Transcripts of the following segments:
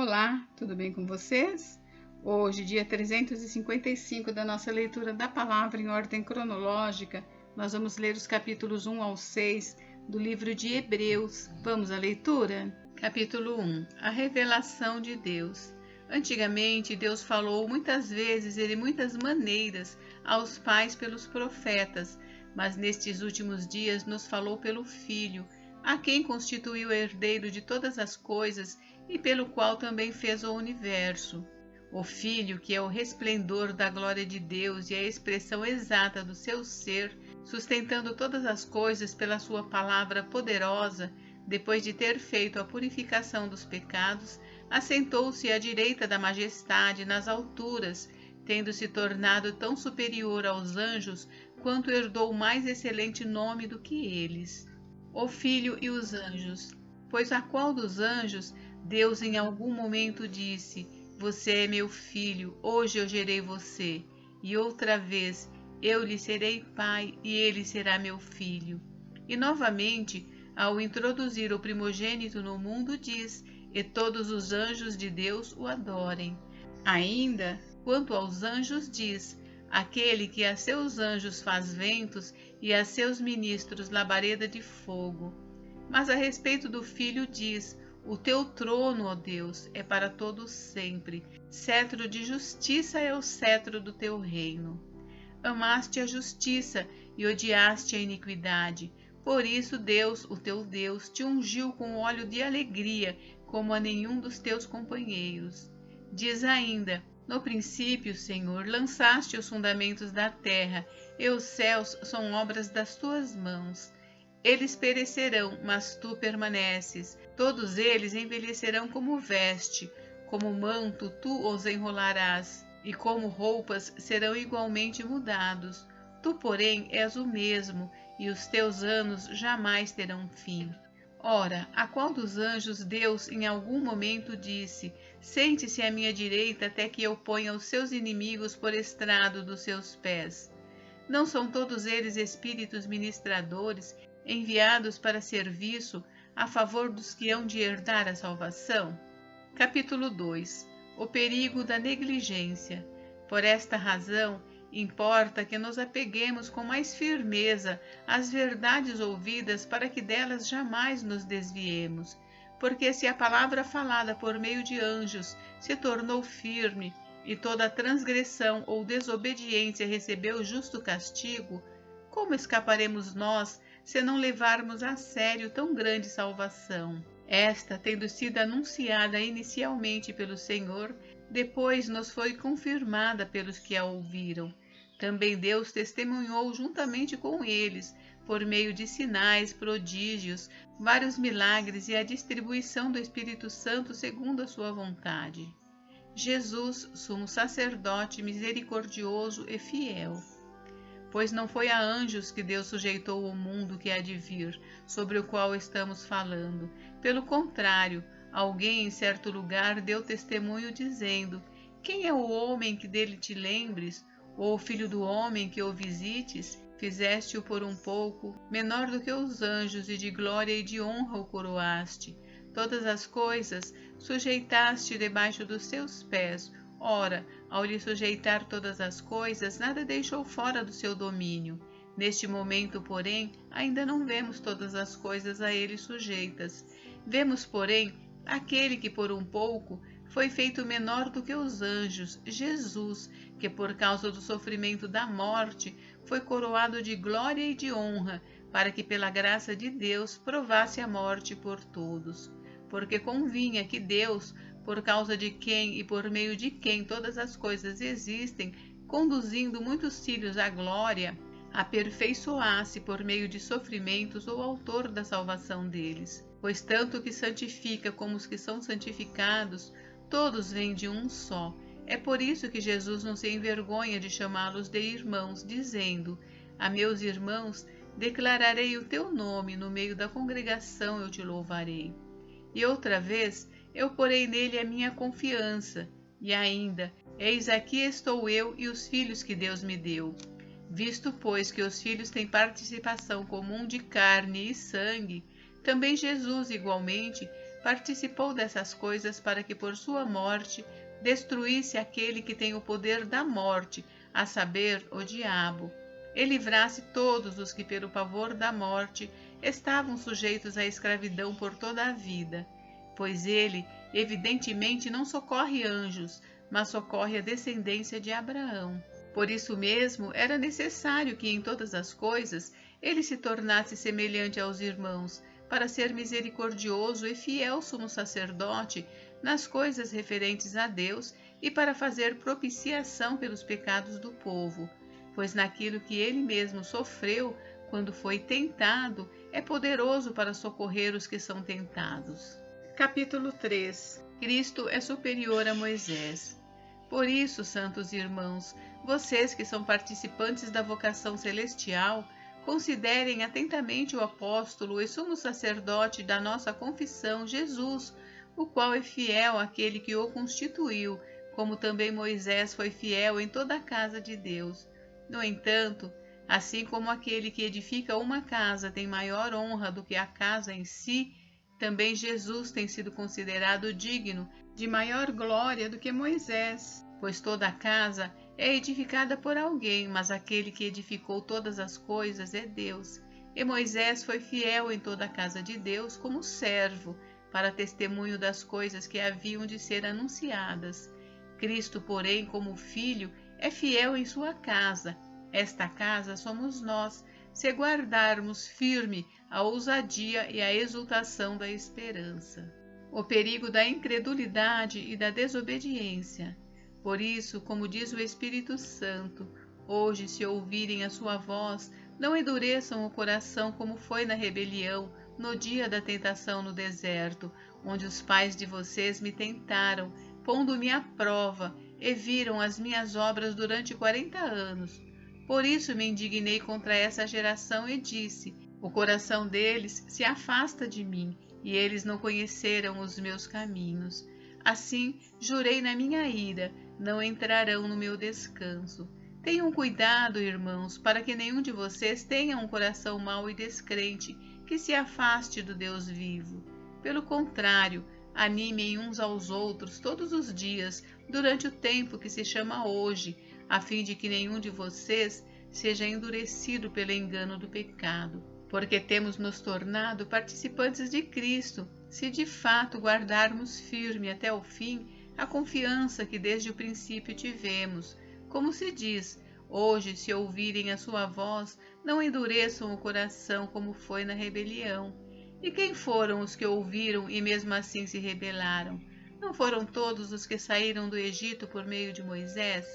Olá, tudo bem com vocês? Hoje, dia 355 da nossa leitura da palavra em ordem cronológica, nós vamos ler os capítulos 1 ao 6 do livro de Hebreus. Vamos à leitura? Capítulo 1. A revelação de Deus. Antigamente, Deus falou muitas vezes e de muitas maneiras aos pais pelos profetas, mas nestes últimos dias nos falou pelo Filho, a quem constituiu herdeiro de todas as coisas e pelo qual também fez o universo. O Filho, que é o resplendor da glória de Deus e a expressão exata do seu ser, sustentando todas as coisas pela sua palavra poderosa, depois de ter feito a purificação dos pecados, assentou-se à direita da majestade nas alturas, tendo se tornado tão superior aos anjos quanto herdou mais excelente nome do que eles. O Filho e os anjos. Pois a qual dos anjos Deus em algum momento disse: "Você é meu filho, hoje eu gerei você", e outra vez: "Eu lhe serei pai e ele será meu filho"? E novamente, ao introduzir o primogênito no mundo, diz: "E todos os anjos de Deus o adorem". Ainda, quanto aos anjos, diz: "Aquele que a seus anjos faz ventos e a seus ministros labareda de fogo". Mas a respeito do Filho diz: "O teu trono, ó Deus, é para todos sempre. Cetro de justiça é o cetro do teu reino. Amaste a justiça e odiaste a iniquidade. Por isso Deus, o teu Deus, te ungiu com óleo de alegria, como a nenhum dos teus companheiros". Diz ainda: "No princípio, Senhor, lançaste os fundamentos da terra, e os céus são obras das tuas mãos. Eles perecerão, mas tu permaneces. Todos eles envelhecerão como veste, como manto tu os enrolarás, e como roupas serão igualmente mudados. Tu, porém, és o mesmo, e os teus anos jamais terão fim". Ora, a qual dos anjos Deus em algum momento disse: "Sente-se à minha direita até que eu ponha os seus inimigos por estrado dos seus pés"? Não são todos eles espíritos ministradores, enviados para serviço a favor dos que hão de herdar a salvação? Capítulo 2. O perigo da negligência. Por esta razão, importa que nos apeguemos com mais firmeza às verdades ouvidas, para que delas jamais nos desviemos. Porque se a palavra falada por meio de anjos se tornou firme, e toda transgressão ou desobediência recebeu justo castigo, como escaparemos nós se não levarmos a sério tão grande salvação? Esta, tendo sido anunciada inicialmente pelo Senhor, depois nos foi confirmada pelos que a ouviram. Também Deus testemunhou juntamente com eles, por meio de sinais, prodígios, vários milagres e a distribuição do Espírito Santo segundo a sua vontade. Jesus, sumo sacerdote misericordioso e fiel. Pois não foi a anjos que Deus sujeitou o mundo que há de vir, sobre o qual estamos falando. Pelo contrário, alguém em certo lugar deu testemunho dizendo: "Quem é o homem que dele te lembres, ou o filho do homem que o visites? Fizeste-o por um pouco menor do que os anjos, e de glória e de honra o coroaste. Todas as coisas sujeitaste debaixo dos seus pés. Ora, ao lhe sujeitar todas as coisas, nada deixou fora do seu domínio. Neste momento, porém, ainda não vemos todas as coisas a ele sujeitas. Vemos, porém, aquele que por um pouco foi feito menor do que os anjos, Jesus, que por causa do sofrimento da morte foi coroado de glória e de honra, para que pela graça de Deus provasse a morte por todos. Porque convinha que Deus, por causa de quem e por meio de quem todas as coisas existem, conduzindo muitos filhos à glória, aperfeiçoasse por meio de sofrimentos o autor da salvação deles. Pois tanto o que santifica como os que são santificados, todos vêm de um só. É por isso que Jesus não se envergonha de chamá-los de irmãos, dizendo: "A meus irmãos declararei o teu nome, no meio da congregação eu te louvarei". E outra vez: "Eu porei nele a minha confiança", e ainda: "Eis aqui estou eu e os filhos que Deus me deu". Visto, pois, que os filhos têm participação comum de carne e sangue, também Jesus, igualmente, participou dessas coisas para que por sua morte destruísse aquele que tem o poder da morte, a saber, o diabo, e livrasse todos os que pelo pavor da morte estavam sujeitos à escravidão por toda a vida. Pois ele, evidentemente, não socorre anjos, mas socorre a descendência de Abraão. Por isso mesmo, era necessário que em todas as coisas ele se tornasse semelhante aos irmãos, para ser misericordioso e fiel sumo sacerdote nas coisas referentes a Deus e para fazer propiciação pelos pecados do povo, pois naquilo que ele mesmo sofreu quando foi tentado, é poderoso para socorrer os que são tentados. Capítulo 3. Cristo é superior a Moisés. Por isso, santos irmãos, vocês que são participantes da vocação celestial, considerem atentamente o apóstolo e sumo sacerdote da nossa confissão, Jesus, o qual é fiel àquele que o constituiu, como também Moisés foi fiel em toda a casa de Deus. No entanto, assim como aquele que edifica uma casa tem maior honra do que a casa em si, também Jesus tem sido considerado digno de maior glória do que Moisés, pois toda a casa é edificada por alguém, mas aquele que edificou todas as coisas é Deus. E Moisés foi fiel em toda a casa de Deus como servo, para testemunho das coisas que haviam de ser anunciadas. Cristo, porém, como Filho, é fiel em sua casa. Esta casa somos nós, se guardarmos firme a ousadia e a exultação da esperança. O perigo da incredulidade e da desobediência. Por isso, como diz o Espírito Santo, hoje, se ouvirem a sua voz, não endureçam o coração como foi na rebelião, no dia da tentação no deserto, onde os pais de vocês me tentaram, pondo-me à prova, e viram as minhas obras durante 40 anos. Por isso me indignei contra essa geração e disse: o coração deles se afasta de mim, e eles não conheceram os meus caminhos. Assim, jurei na minha ira, não entrarão no meu descanso. Tenham cuidado, irmãos, para que nenhum de vocês tenha um coração mau e descrente, que se afaste do Deus vivo. Pelo contrário, animem uns aos outros todos os dias, durante o tempo que se chama hoje, a fim de que nenhum de vocês seja endurecido pelo engano do pecado. Porque temos nos tornado participantes de Cristo, se de fato guardarmos firme até o fim a confiança que desde o princípio tivemos. Como se diz: hoje, se ouvirem a sua voz, não endureçam o coração como foi na rebelião. E quem foram os que ouviram e mesmo assim se rebelaram? Não foram todos os que saíram do Egito por meio de Moisés?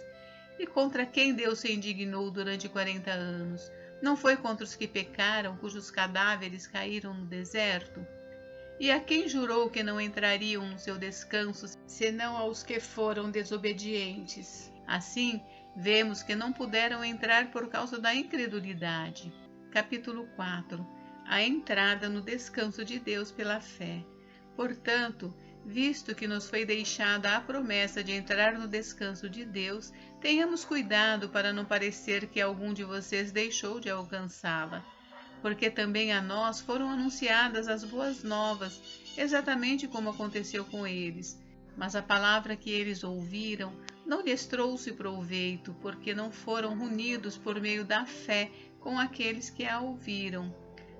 E contra quem Deus se indignou durante 40 anos? Não foi contra os que pecaram, cujos cadáveres caíram no deserto? E a quem jurou que não entrariam no seu descanso, senão aos que foram desobedientes? Assim, vemos que não puderam entrar por causa da incredulidade. Capítulo 4. A entrada no descanso de Deus pela fé. Portanto, visto que nos foi deixada a promessa de entrar no descanso de Deus, tenhamos cuidado para não parecer que algum de vocês deixou de alcançá-la. Porque também a nós foram anunciadas as boas novas, exatamente como aconteceu com eles. Mas a palavra que eles ouviram não lhes trouxe proveito, porque não foram unidos por meio da fé com aqueles que a ouviram.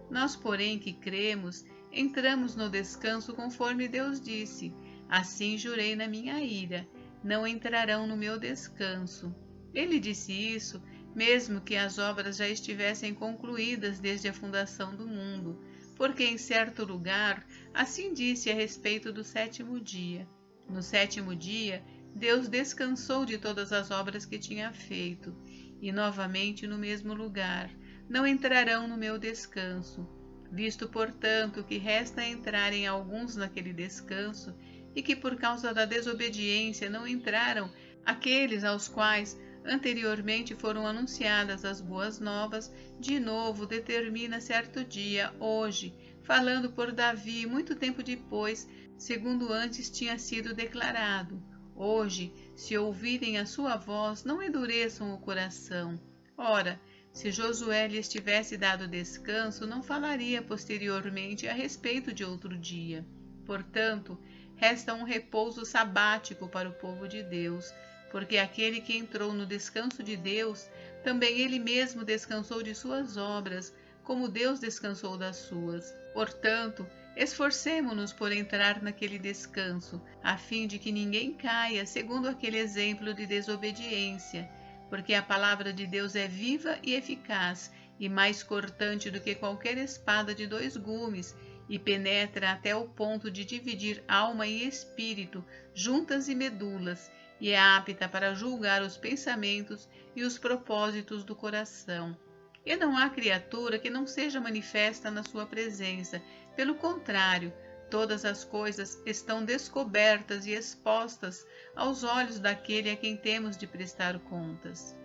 Nós, porém, que cremos, entramos no descanso conforme Deus disse: assim jurei na minha ira, não entrarão no meu descanso. Ele disse isso, mesmo que as obras já estivessem concluídas desde a fundação do mundo, porque em certo lugar assim disse a respeito do sétimo dia. No sétimo dia, Deus descansou de todas as obras que tinha feito, e novamente no mesmo lugar: não entrarão no meu descanso. Visto, portanto, que resta entrarem alguns naquele descanso, e que por causa da desobediência não entraram aqueles aos quais anteriormente foram anunciadas as boas novas, de novo determina certo dia, hoje, falando por Davi muito tempo depois, segundo antes tinha sido declarado: hoje, se ouvirem a sua voz, não endureçam o coração. Ora, se Josué lhes tivesse dado descanso, não falaria posteriormente a respeito de outro dia. Portanto, resta um repouso sabático para o povo de Deus, porque aquele que entrou no descanso de Deus, também ele mesmo descansou de suas obras, como Deus descansou das suas. Portanto, esforcemo-nos por entrar naquele descanso, a fim de que ninguém caia segundo aquele exemplo de desobediência, porque a palavra de Deus é viva e eficaz, e mais cortante do que qualquer espada de 2 gumes, e penetra até o ponto de dividir alma e espírito, juntas e medulas, e é apta para julgar os pensamentos e os propósitos do coração. E não há criatura que não seja manifesta na sua presença. Pelo contrário, todas as coisas estão descobertas e expostas aos olhos daquele a quem temos de prestar contas.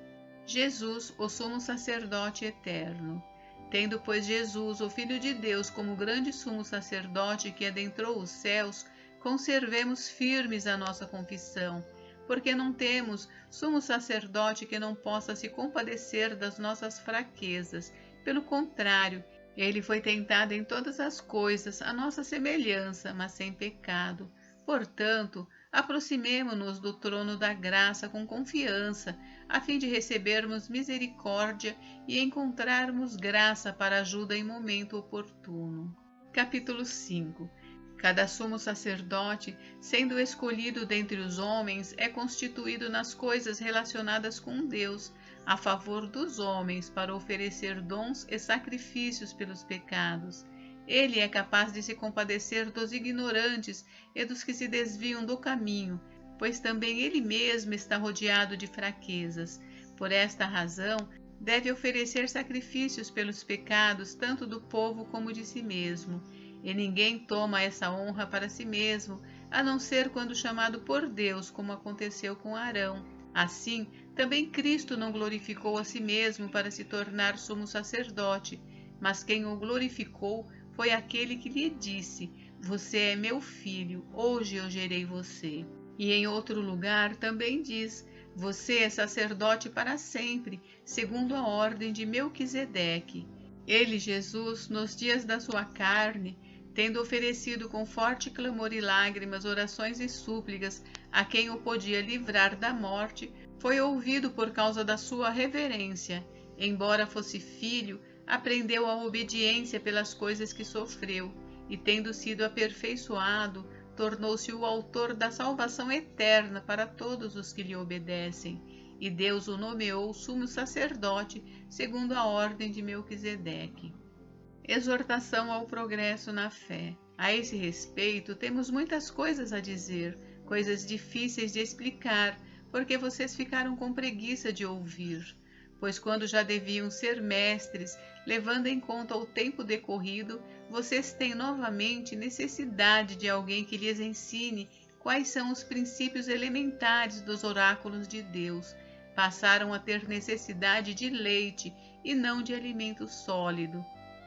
Jesus, o sumo sacerdote eterno. Tendo, pois, Jesus, o Filho de Deus, como grande sumo sacerdote que adentrou os céus, conservemos firmes a nossa confissão, porque não temos sumo sacerdote que não possa se compadecer das nossas fraquezas. Pelo contrário, ele foi tentado em todas as coisas, à nossa semelhança, mas sem pecado. Portanto, aproximemo-nos do trono da graça com confiança, a fim de recebermos misericórdia e encontrarmos graça para ajuda em momento oportuno. Capítulo 5. Cada sumo sacerdote, sendo escolhido dentre os homens, é constituído nas coisas relacionadas com Deus, a favor dos homens, para oferecer dons e sacrifícios pelos pecados. Ele é capaz de se compadecer dos ignorantes e dos que se desviam do caminho, pois também ele mesmo está rodeado de fraquezas. Por esta razão, deve oferecer sacrifícios pelos pecados, tanto do povo como de si mesmo. E ninguém toma essa honra para si mesmo, a não ser quando chamado por Deus, como aconteceu com Arão. Assim, também Cristo não glorificou a si mesmo para se tornar sumo sacerdote, mas quem o glorificou foi aquele que lhe disse: Você é meu filho, hoje eu gerei você. E em outro lugar também diz: Você é sacerdote para sempre, segundo a ordem de Melquisedeque. Ele, Jesus, nos dias da sua carne, tendo oferecido com forte clamor e lágrimas orações e súplicas a quem o podia livrar da morte, foi ouvido por causa da sua reverência. Embora fosse filho, aprendeu a obediência pelas coisas que sofreu, e tendo sido aperfeiçoado, tornou-se o autor da salvação eterna para todos os que lhe obedecem. E Deus o nomeou sumo sacerdote, segundo a ordem de Melquisedeque. Exortação ao progresso na fé. A esse respeito, temos muitas coisas a dizer, coisas difíceis de explicar, porque vocês ficaram com preguiça de ouvir. Pois quando já deviam ser mestres, levando em conta o tempo decorrido, vocês têm novamente necessidade de alguém que lhes ensine quais são os princípios elementares dos oráculos de Deus. Passaram a ter necessidade de leite e não de alimento sólido.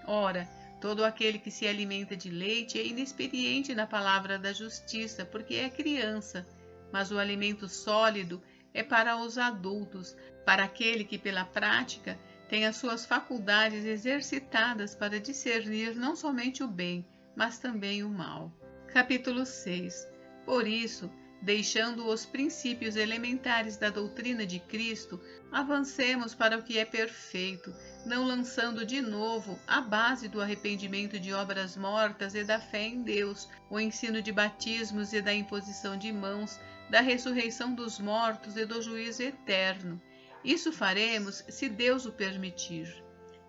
Ora, todo aquele que se alimenta de leite é inexperiente na palavra da justiça, porque é criança, mas o alimento sólido é para os adultos, para aquele que pela prática tem as suas faculdades exercitadas para discernir não somente o bem, mas também o mal. Capítulo 6. Por isso, deixando os princípios elementares da doutrina de Cristo, avancemos para o que é perfeito, não lançando de novo a base do arrependimento de obras mortas e da fé em Deus, o ensino de batismos e da imposição de mãos, da ressurreição dos mortos e do juízo eterno. Isso faremos se Deus o permitir.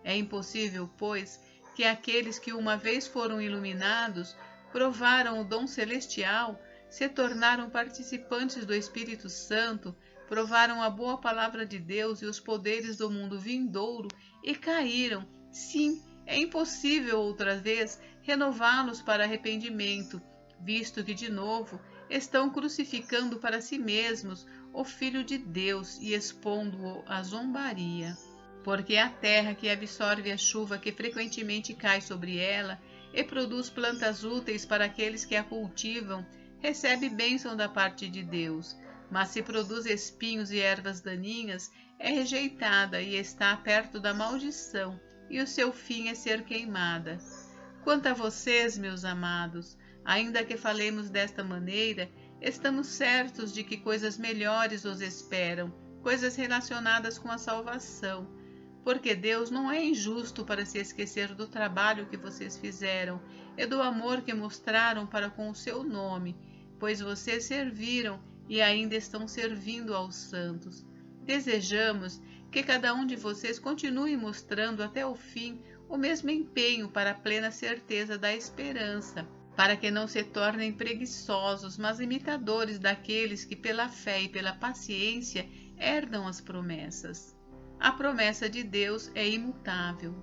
É impossível, pois, que aqueles que uma vez foram iluminados, provaram o dom celestial, se tornaram participantes do Espírito Santo, provaram a boa palavra de Deus e os poderes do mundo vindouro e caíram. Sim, é impossível outra vez renová-los para arrependimento, visto que de novo estão crucificando para si mesmos o Filho de Deus e expondo-o à zombaria. Porque a terra que absorve a chuva que frequentemente cai sobre ela e produz plantas úteis para aqueles que a cultivam, recebe bênção da parte de Deus, mas se produz espinhos e ervas daninhas, é rejeitada e está perto da maldição, e o seu fim é ser queimada. Quanto a vocês, meus amados, Ainda que falemos desta maneira, estamos certos de que coisas melhores os esperam, coisas relacionadas com a salvação. Porque Deus não é injusto para se esquecer do trabalho que vocês fizeram e do amor que mostraram para com o seu nome, pois vocês serviram e ainda estão servindo aos santos. Desejamos que cada um de vocês continue mostrando até o fim o mesmo empenho para a plena certeza da esperança, para que não se tornem preguiçosos, mas imitadores daqueles que pela fé e pela paciência herdam as promessas. A promessa de Deus é imutável,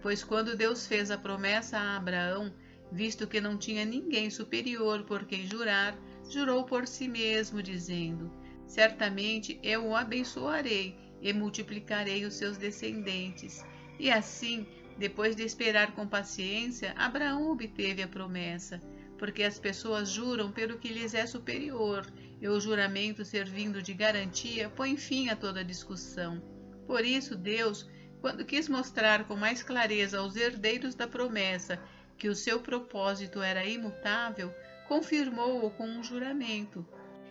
pois quando Deus fez a promessa a Abraão, visto que não tinha ninguém superior por quem jurar, jurou por si mesmo, dizendo: certamente eu o abençoarei e multiplicarei os seus descendentes. E assim, depois de esperar com paciência, Abraão obteve a promessa, porque as pessoas juram pelo que lhes é superior, e o juramento, servindo de garantia, põe fim a toda discussão. Por isso, Deus, quando quis mostrar com mais clareza aos herdeiros da promessa que o seu propósito era imutável, confirmou-o com um juramento.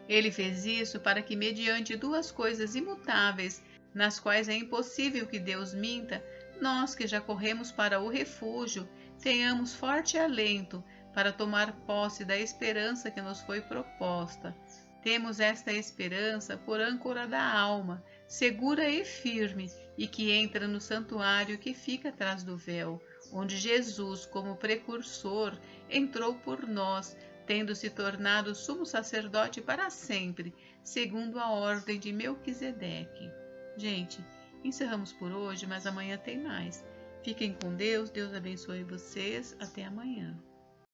Ele fez isso para que, mediante duas coisas imutáveis, nas quais é impossível que Deus minta, nós que já corremos para o refúgio, tenhamos forte alento para tomar posse da esperança que nos foi proposta. Temos esta esperança por âncora da alma, segura e firme, e que entra no santuário que fica atrás do véu, onde Jesus, como precursor, entrou por nós, tendo se tornado sumo sacerdote para sempre, segundo a ordem de Melquisedeque. Gente, encerramos por hoje, mas amanhã tem mais. Fiquem com Deus, Deus abençoe vocês. Até amanhã.